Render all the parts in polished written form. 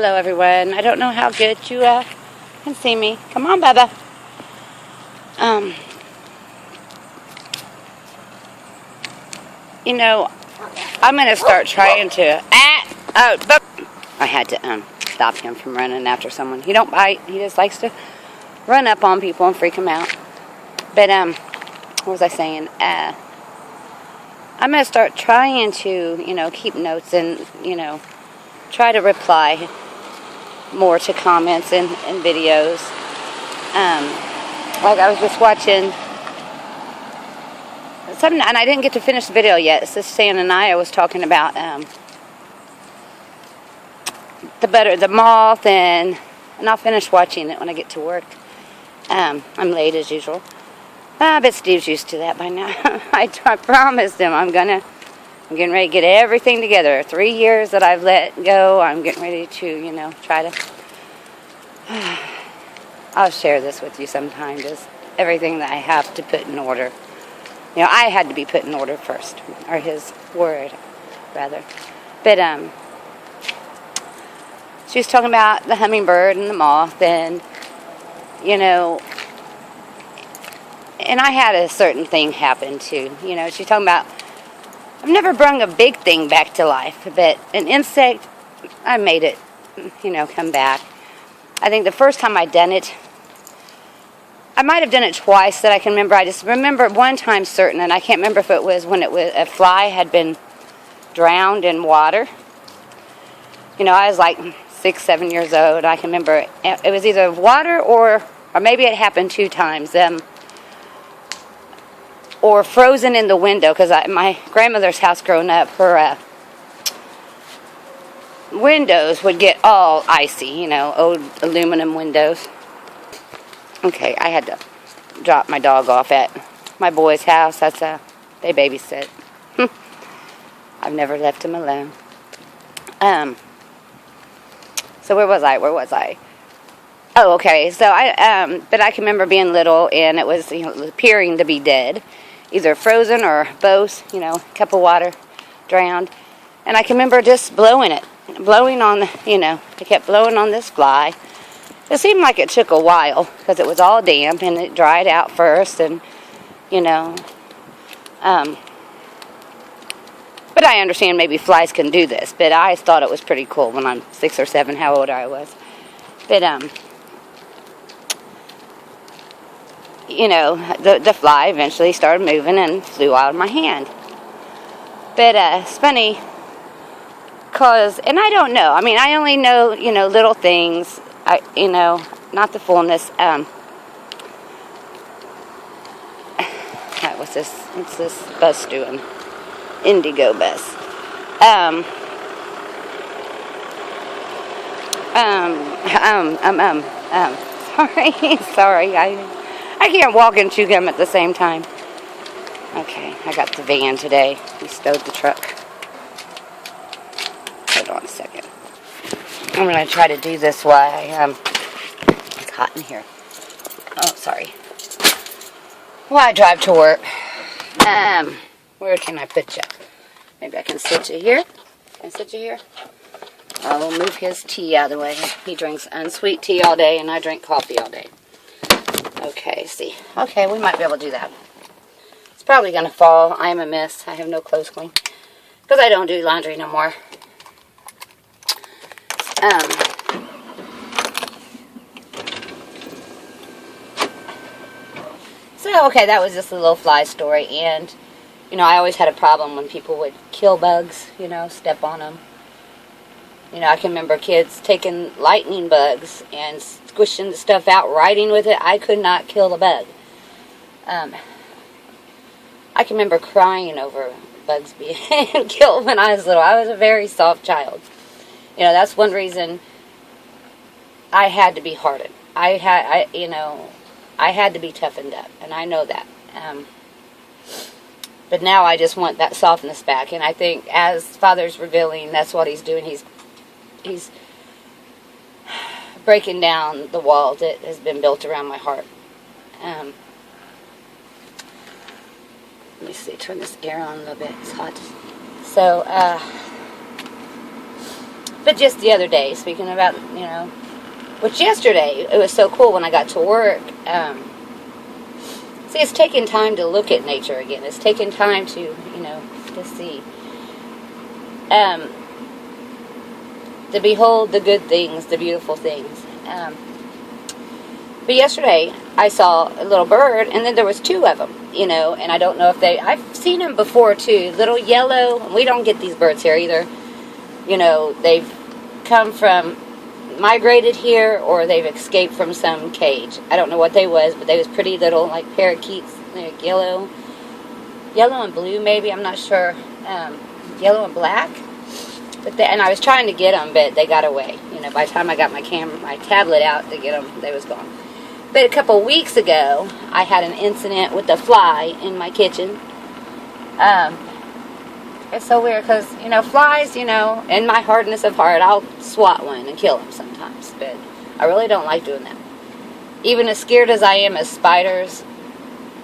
Hello everyone. I don't know how good you can see me. Come on, Bubba. You know, I'm going to start trying to... I had to stop him from running after someone. He don't bite. He just likes to run up on people and freak them out. But, what was I saying? I'm going to start trying to, keep notes and, try to reply more to comments and videos. Like I was just watching something, and I didn't get to finish the video yet. It's just Stan and I was talking about the moth, and I'll finish watching it when I get to work. I'm late as usual. I bet Steve's used to that by now. I promised him I'm getting ready to get everything together. 3 years that I've let go, I'm getting ready to, try to... I'll share this with you sometime, just everything that I have to put in order. I had to be put in order first, or his word, rather. But, she was talking about the hummingbird and the moth, and, and I had a certain thing happen, too. She's talking about, I've never brung a big thing back to life, but an insect, I made it, come back. I think the first time I done it, I might have done it twice that I can remember. I just remember one time certain, and I can't remember if it was when a fly had been drowned in water. I was like 6, 7 years old. I can remember it was either water or maybe it happened 2 times. Or frozen in the window, because my grandmother's house growing up, her windows would get all icy, old aluminum windows. Okay, I had to drop my dog off at my boy's house. They babysit. I've never left him alone. So where was I? Oh, okay. So but I can remember being little, and it was, appearing to be dead. Either frozen or both, cup of water, drowned. And I can remember just blowing on, I kept blowing on this fly. It seemed like it took a while, because it was all damp, and it dried out first, and, but I understand maybe flies can do this, but I thought it was pretty cool when I'm 6 or 7, how old I was. But, the fly eventually started moving and flew out of my hand. But it's funny, and I don't know. I mean, I only know, little things, not the fullness. What's this bus doing? Indigo bus. Sorry, I can't walk and chew gum at the same time. Okay, I got the van today. He stowed the truck. Hold on a second. I'm going to try to do this while it's hot in here. Oh, sorry. While I drive to work. Where can I put you? Maybe I can sit you here. Can I sit you here? I will move his tea out of the way. He drinks unsweet tea all day, and I drink coffee all day. Okay, see. Okay, we might be able to do that. It's probably going to fall. I am a mess. I have no clothes clean. Because I don't do laundry no more. So, okay, that was just a little fly story. And, I always had a problem when people would kill bugs, step on them. I can remember kids taking lightning bugs and squishing the stuff out, writing with it. I could not kill the bug. I can remember crying over bugs being killed when I was little. I was a very soft child. That's one reason I had to be hardened. I had to be toughened up, and I know that. But now I just want that softness back, and I think as Father's revealing, that's what He's doing. He's breaking down the wall that has been built around my heart. Let me see, turn this air on a little bit. It's hot. So, But just the other day, speaking about, which yesterday, it was so cool when I got to work. See, it's taking time to look at nature again. It's taking time to, to see. To behold the good things, the beautiful things. But yesterday, I saw a little bird, and then there was two of them, and I don't know if I've seen them before, too. Little yellow, and we don't get these birds here either. They've come from, migrated here, or they've escaped from some cage. I don't know what they was, but they was pretty little, like parakeets, yellow and blue, maybe, I'm not sure. Yellow and black. And I was trying to get them, but they got away. By the time I got my tablet out to get them, they was gone. But a couple weeks ago, I had an incident with a fly in my kitchen. It's so weird because, flies, in my hardness of heart, I'll swat one and kill them sometimes. But I really don't like doing that. Even as scared as I am of spiders,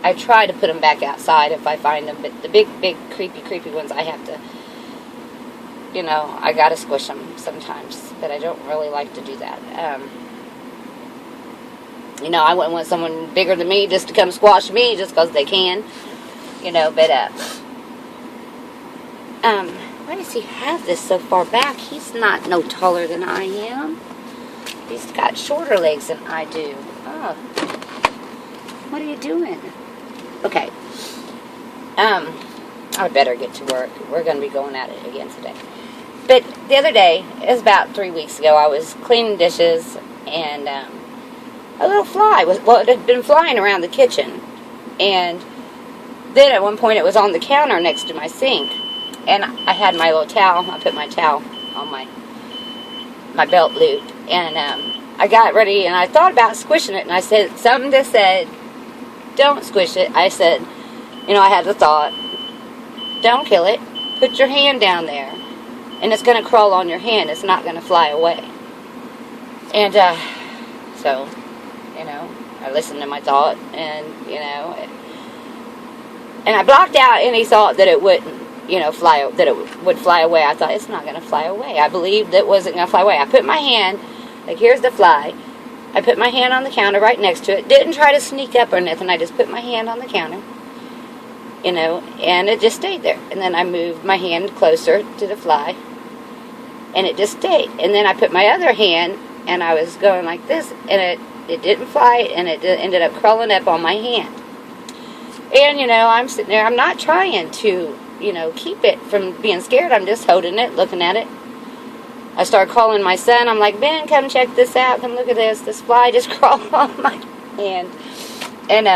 I try to put them back outside if I find them. But the big, creepy ones, I have to, I got to squish them sometimes. But I don't really like to do that. I wouldn't want someone bigger than me just to come squash me just because they can. But, why does he have this so far back? He's not no taller than I am. He's got shorter legs than I do. Oh. What are you doing? Okay. I better get to work. We're going to be going at it again today. But the other day, it was about 3 weeks ago, I was cleaning dishes, and a little fly it had been flying around the kitchen. And then at one point it was on the counter next to my sink. And I had my little towel. I put my towel on my belt loop. And I got ready, and I thought about squishing it. And I said, something just said, don't squish it. I said, I had the thought, don't kill it. Put your hand down there. And it's going to crawl on your hand. It's not going to fly away. And so, I listened to my thought. And, and I blocked out any thought that it wouldn't. That it would fly away. I thought, it's not going to fly away. I believed it wasn't going to fly away. I put my hand, here's the fly. I put my hand on the counter right next to it. Didn't try to sneak up or nothing. I just put my hand on the counter, and it just stayed there. And then I moved my hand closer to the fly, and it just stayed. And then I put my other hand, and I was going like this, and it didn't fly, and it ended up crawling up on my hand. And, I'm sitting there. I'm not trying to keep it from being scared. I'm just holding it, looking at it. I start calling my son. I'm like, Ben, come check this out. Come look at this. This fly just crawled on my hand. And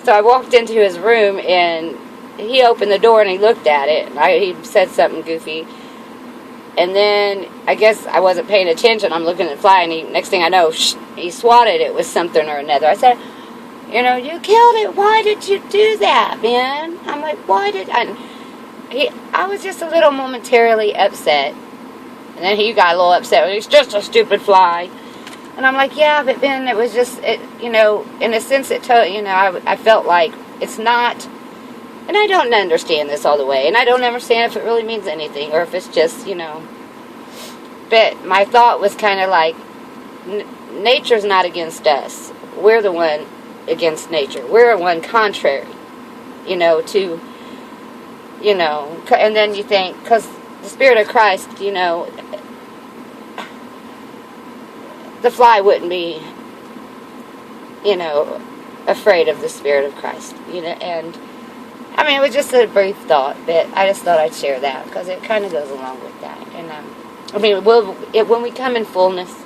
so I walked into his room, and he opened the door, and he looked at it. And he said something goofy. And then I guess I wasn't paying attention. I'm looking at the fly, and next thing I know, he swatted it with something or another. I said, you killed it. Why did you do that, man? I'm like, why did I was just a little momentarily upset. And then he got a little upset. It's just a stupid fly. And I'm like, yeah, but Ben, it was just, in a sense, I felt like it's not, and I don't understand this all the way. And I don't understand if it really means anything, or if it's just, But my thought was kind of like, nature's not against us. We're the one against nature. We're one contrary, to, and then you think, because the Spirit of Christ, the fly wouldn't be, afraid of the Spirit of Christ, and, it was just a brief thought, but I just thought I'd share that, because it kind of goes along with that, and, when we come in fullness,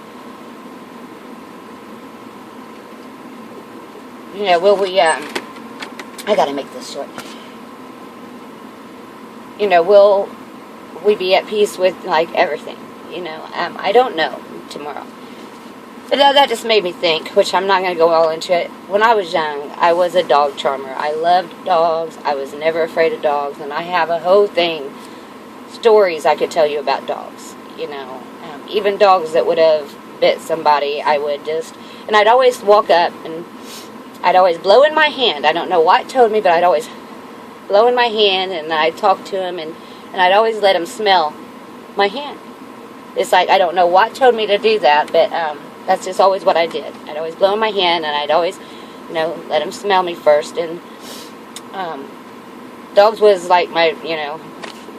will we, I gotta make this short. Will we be at peace with, everything? I don't know tomorrow. But that just made me think, which I'm not going to go all into it. When I was young, I was a dog charmer. I loved dogs. I was never afraid of dogs. And I have a whole thing, stories I could tell you about dogs. Even dogs that would have bit somebody, I would just, and I'd always walk up and I'd always blow in my hand. I don't know what told me, but I'd always blow in my hand, and I'd talk to him, and I'd always let him smell my hand. it's like I don't know what told me to do that, but that's just always what I did. I'd always blow in my hand, and I'd always, let them smell me first. And dogs was like my,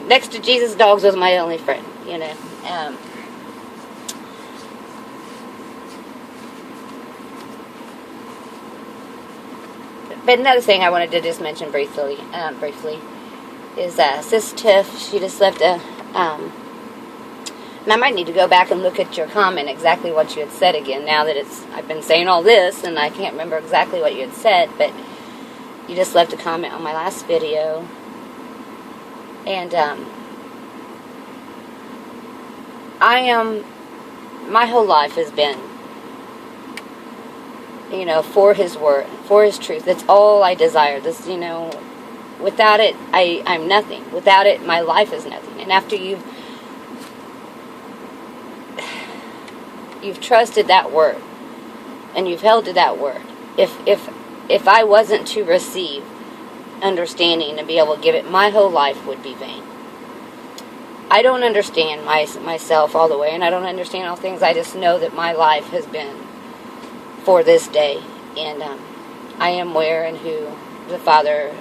next to Jesus, dogs was my only friend, But another thing I wanted to just mention briefly is Sis Tiff. She just left a, and I might need to go back and look at your comment exactly what you had said again. Now that I've been saying all this and I can't remember exactly what you had said, but you just left a comment on my last video, and my whole life has been, for His Word, for His truth. That's all I desire. This, without it, I'm nothing. Without it, my life is nothing. And after you've trusted that Word, and you've held to that Word, if I wasn't to receive understanding and be able to give it, my whole life would be vain. I don't understand myself all the way, and I don't understand all things. I just know that my life has been for this day, and I am where and who the Father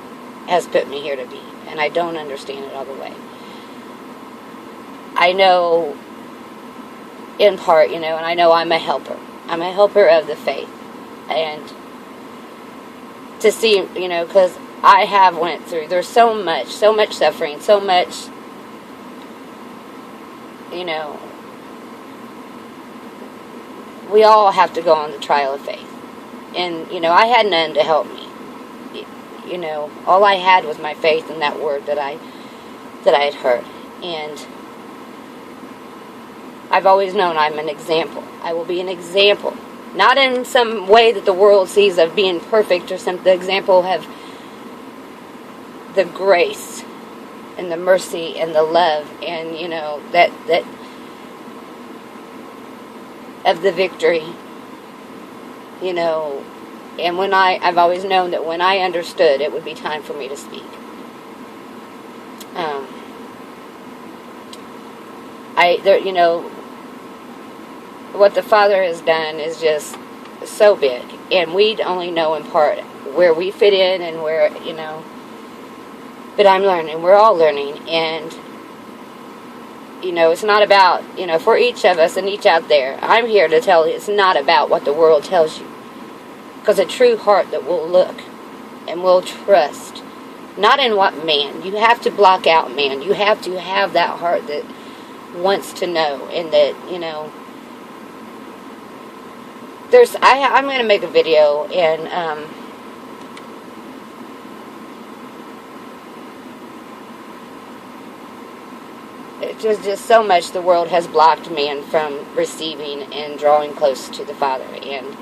has put me here to be, and I don't understand it all the way. I know in part, and I know I'm a helper. I'm a helper of the faith, and to see, because I have went through, there's so much suffering, so much, we all have to go on the trial of faith. And, I had none to help me. All I had was my faith in that Word that I had heard. And I've always known I'm an example. I will be an example. Not in some way that the world sees of being perfect or something. The example of the grace and the mercy and the love and, that of the victory, and when I've always known that when I understood, it would be time for me to speak. What the Father has done is just so big, and we only know in part where we fit in and where, but I'm learning. We're all learning, and it's not about, for each of us and each out there, I'm here to tell you it's not about what the world tells you. Because a true heart that will look and will trust, not in what man. You have to block out man. You have to have that heart that wants to know, and that, I'm going to make a video, and, it's just so much the world has blocked man from receiving and drawing close to the Father, and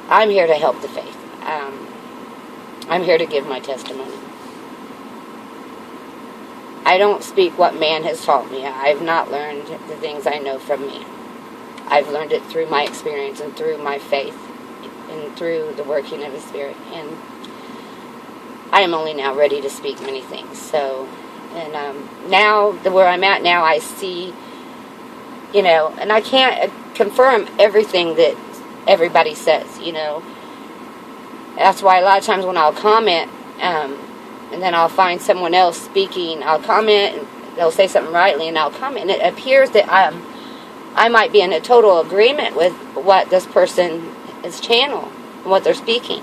I'm here to help the faith. I'm here to give my testimony. I don't speak what man has taught me. I've not learned the things I know from me. I've learned it through my experience and through my faith and through the working of the Spirit, and I am only now ready to speak many things. So, and now, where I'm at now, I see, and I can't confirm everything that everybody says, That's why a lot of times when I'll comment, and then I'll find someone else speaking, I'll comment, and they'll say something rightly, and I'll comment, and it appears that I might be in a total agreement with what this person is channel, and what they're speaking,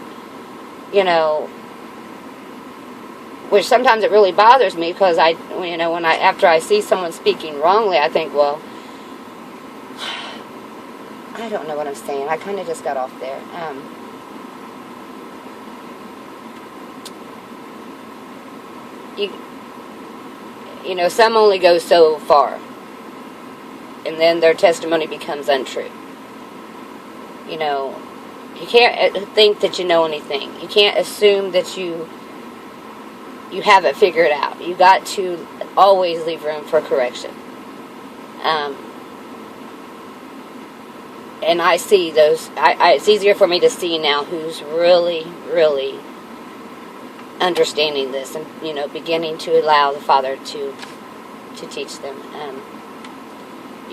which sometimes it really bothers me, because after I see someone speaking wrongly, I think, well, I don't know what I'm saying. I kind of just got off there. Some only go so far, and then their testimony becomes untrue. You can't think that you know anything. You can't assume that you have it figured out. You got to always leave room for correction. And I see those. It's easier for me to see now who's really, really understanding this, and beginning to allow the Father to teach them.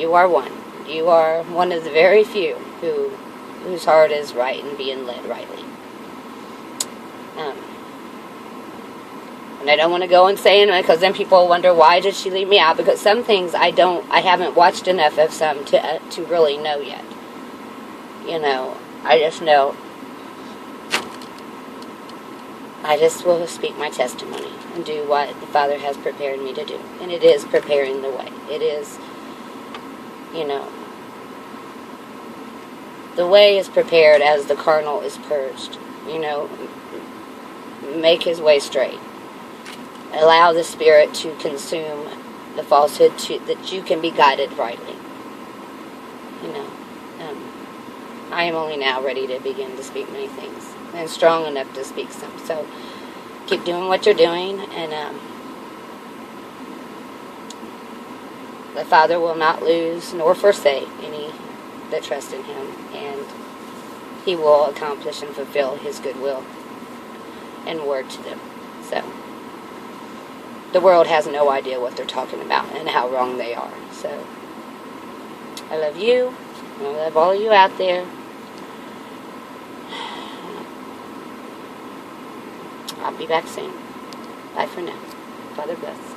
You are one. You are one of the very few whose heart is right and being led rightly. And I don't want to go and say it because then people wonder, why did she leave me out? Because some things I haven't watched enough of some to really know yet. You know, I just know. I just will speak my testimony and do what the Father has prepared me to do. And it is preparing the way. It is, you know, the way is prepared as the carnal is purged. You know, make his way straight. Allow the Spirit to consume the falsehood that you can be guided rightly. You know, I am only now ready to begin to speak many things and strong enough to speak some. So keep doing what you're doing, and the Father will not lose nor forsake any that trust in him, and he will accomplish and fulfill his good will and word to them. So the world has no idea what they're talking about and how wrong they are. So I love you, and I love all of you out there. I'll be back soon. Bye for now. Father bless.